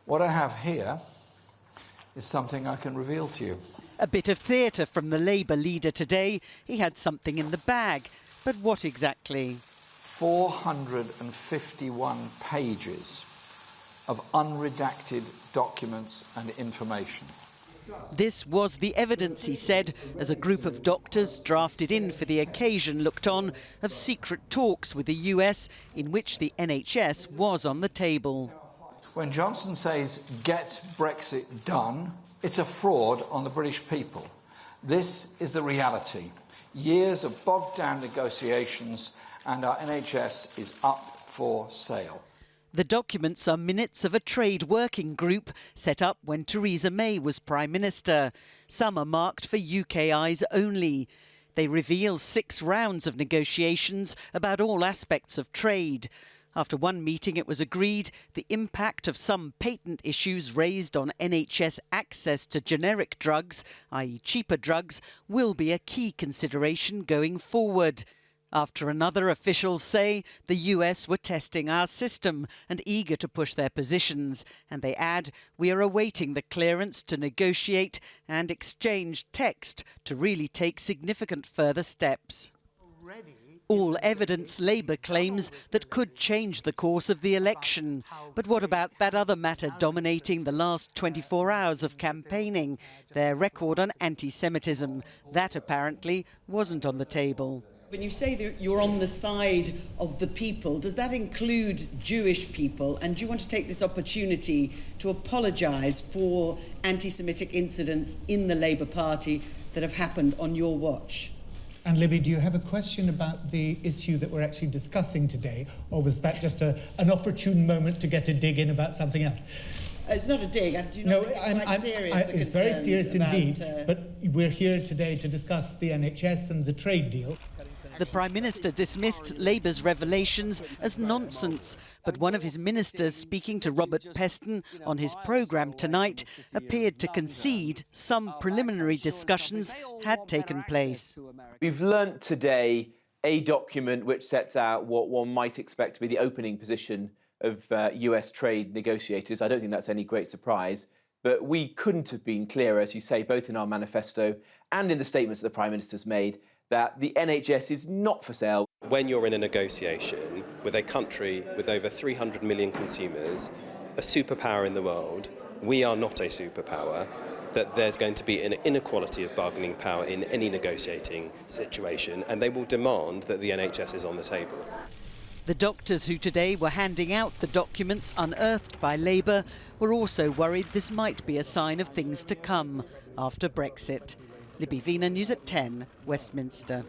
What I have here is something I can reveal to you. A bit of theatre from the Labour leader today. He had something in the bag. But what exactly? 451 pages of unredacted documents and information. This was the evidence, he said, as a group of doctors drafted in for the occasion looked on, of secret talks with the US in which the NHS was on the table. When Johnson says, get Brexit done, it's a fraud on the British people. This is the reality. Years of bogged-down negotiations and our NHS is up for sale. The documents are minutes of a trade working group set up when Theresa May was Prime Minister. Some are marked for UK eyes only. They reveal 6 rounds of negotiations about all aspects of trade. After one meeting, it was agreed the impact of some patent issues raised on NHS access to generic drugs, i.e. cheaper drugs, will be a key consideration going forward. After another, officials say the US were testing our system and eager to push their positions. And they add, we are awaiting the clearance to negotiate and exchange text to really take significant further steps. All evidence, Labour claims, that could change the course of the election. But what about that other matter dominating the last 24 hours of campaigning? Their record on anti-Semitism. That apparently wasn't on the table. When you say that you're on the side of the people, does that include Jewish people? And do you want to take this opportunity to apologise for anti-Semitic incidents in the Labour Party that have happened on your watch? And Libby, do you have a question about the issue that we're actually discussing today, or was that just an opportune moment to get a dig in about something else? It's not a dig. You know, it's quite serious. It's very serious indeed. But we're here today to discuss the NHS and the trade deal. The Prime Minister dismissed Labour's revelations as nonsense, but one of his ministers speaking to Robert Peston on his programme tonight appeared to concede some preliminary discussions had taken place. We've learnt today a document which sets out what one might expect to be the opening position of US trade negotiators. I don't think that's any great surprise, but we couldn't have been clearer, as you say, both in our manifesto and in the statements that the Prime Minister's made, that the NHS is not for sale. When you're in a negotiation with a country with over 300 million consumers, a superpower in the world, we are not a superpower, that there's going to be an inequality of bargaining power in any negotiating situation, and they will demand that the NHS is on the table. The doctors who today were handing out the documents unearthed by Labour were also worried this might be a sign of things to come after Brexit. Libby Vina, News at 10, Westminster.